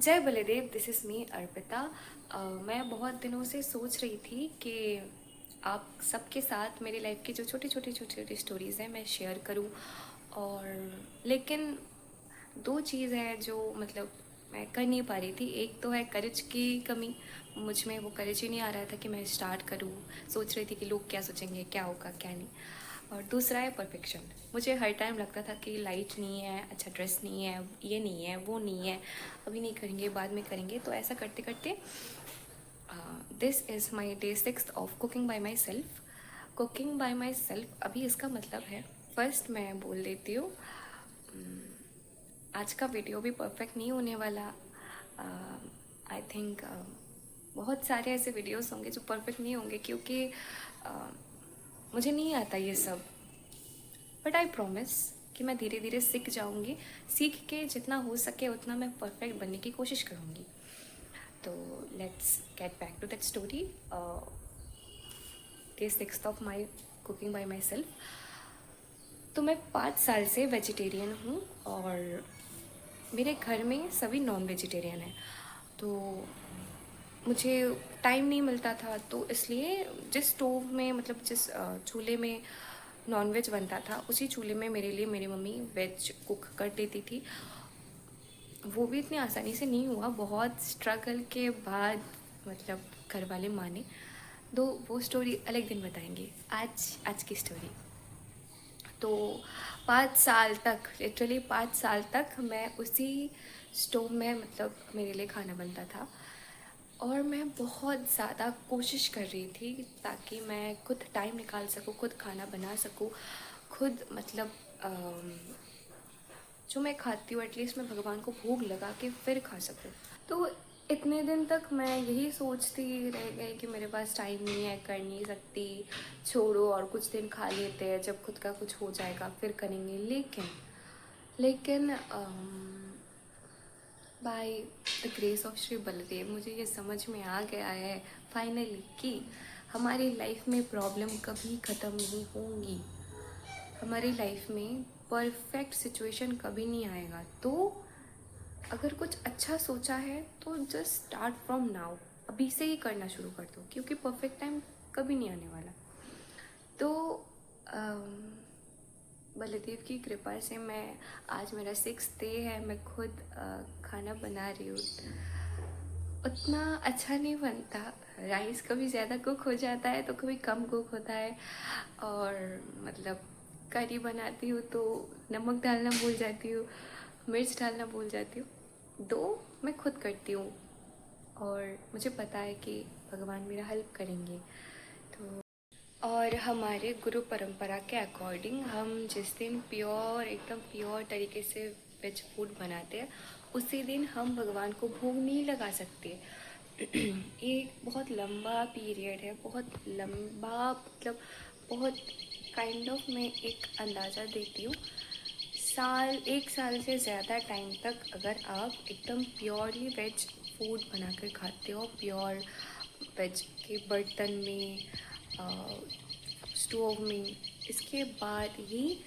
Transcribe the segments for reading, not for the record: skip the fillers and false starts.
जय बलिदेव, this is me Arpita. मैं बहुत दिनों से सोच रही थी कि आप सबके साथ मेरी लाइफ की जो छोटी छोटी स्टोरीज़ हैं मैं शेयर करूं। और लेकिन दो चीज़ है जो मैं कर नहीं पा रही थी। एक तो है करेज की कमी, मुझ में वो करेज ही नहीं आ रहा था कि मैं स्टार्ट करूं। सोच रही थी कि लोग क्या सोचेंगे, क्या होगा क्या नहीं। और दूसरा है परफेक्शन। मुझे हर टाइम लगता था कि लाइट नहीं है, अच्छा ड्रेस नहीं है, ये नहीं है, वो नहीं है, अभी नहीं करेंगे, बाद में करेंगे। तो ऐसा करते करते this is my day 6 of cooking by my self. Cooking by my self अभी इसका मतलब है, फर्स्ट मैं बोल देती हूँ, आज का वीडियो भी परफेक्ट नहीं होने वाला। आई थिंक बहुत सारे ऐसे वीडियोस होंगे जो परफेक्ट नहीं होंगे, क्योंकि मुझे नहीं आता ये सब। बट आई प्रॉमिस कि मैं धीरे धीरे सीख जाऊंगी। सीख के जितना हो सके उतना मैं परफेक्ट बनने की कोशिश करूंगी। तो let's get back to that story. Day 6 of my cooking by myself. तो मैं 5 साल से वेजिटेरियन हूँ और मेरे घर में सभी नॉन वेजिटेरियन हैं। तो मुझे टाइम नहीं मिलता था, तो इसलिए जिस स्टोव में जिस चूल्हे में नॉनवेज बनता था उसी चूल्हे में मेरे लिए मेरी मम्मी वेज कुक कर देती थी। वो भी इतनी आसानी से नहीं हुआ, बहुत स्ट्रगल के बाद घर वाले माने। दो वो स्टोरी अलग दिन बताएंगे। आज की स्टोरी तो 5 साल तक, लिटरली 5 साल तक मैं उसी स्टोव में मेरे लिए खाना बनता था। और मैं बहुत ज़्यादा कोशिश कर रही थी ताकि मैं खुद टाइम निकाल सकूँ, खुद खाना बना सकूँ, खुद जो मैं खाती हूँ एटलीस्ट मैं भगवान को भोग लगा के फिर खा सकूँ। तो इतने दिन तक मैं यही सोचती रह गई कि मेरे पास टाइम नहीं है, कर नहीं सकती, छोड़ो और कुछ दिन खा लेते हैं, जब खुद का कुछ हो जाएगा फिर करेंगे। लेकिन by the grace of Shri Baldev मुझे ये समझ में आ गया है फाइनली कि हमारी लाइफ में प्रॉब्लम कभी ख़त्म नहीं होंगी। हमारी लाइफ में परफेक्ट सिचुएशन कभी नहीं आएगा। तो अगर कुछ अच्छा सोचा है तो जस्ट स्टार्ट फ्रॉम नाउ, अभी से ही करना शुरू कर दो, क्योंकि परफेक्ट टाइम कभी नहीं आने वाला। तो बलदेव की कृपा से मैं आज मेरा 6th डे है, मैं खुद खाना बना रही हूँ। उतना अच्छा नहीं बनता, राइस कभी ज़्यादा कुक हो जाता है तो कभी कम कुक होता है। और करी बनाती हूँ तो नमक डालना भूल जाती हूँ, मिर्च डालना भूल जाती हूँ। दो मैं खुद करती हूँ और मुझे पता है कि भगवान मेरा हेल्प करेंगे। तो और हमारे गुरु परंपरा के अकॉर्डिंग हम जिस दिन एकदम प्योर तरीके से वेज फूड बनाते हैं उसी दिन हम भगवान को भोग नहीं लगा सकते। एक बहुत लंबा पीरियड है, बहुत लंबा, बहुत काइंड ऑफ मैं एक अंदाज़ा देती हूँ। 1 साल से ज़्यादा टाइम तक अगर आप एकदम प्योरली वेज फूड बनाकर खाते हो, प्योर वेज के बर्तन में, स्टोव में, इसके बाद ही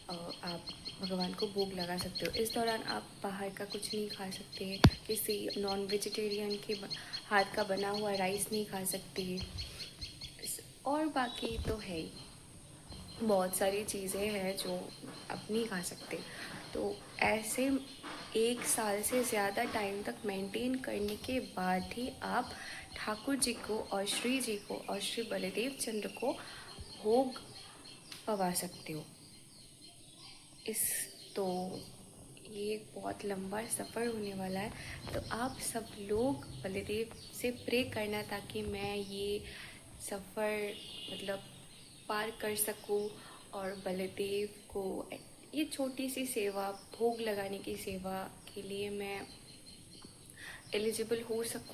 आप भगवान को भोग लगा सकते हो। इस दौरान आप बाहर का कुछ नहीं खा सकते, किसी नॉन वेजिटेरियन के हाथ का बना हुआ राइस नहीं खा सकते, और बाकी तो है ही, बहुत सारी चीज़ें हैं जो आप नहीं खा सकते। तो ऐसे 1 साल से ज़्यादा टाइम तक मेंटेन करने के बाद ही आप ठाकुर जी को और श्री जी को और श्री बलदेव चंद्र को भोग पवा सकते हो। इस तो ये बहुत लंबा सफ़र होने वाला है। तो आप सब लोग बलदेव से प्रे करना ताकि मैं ये सफ़र पार कर सकूं और बलदेव को ये छोटी सी सेवा, भोग लगाने की सेवा के लिए मैं एलिजिबल हो सकूं।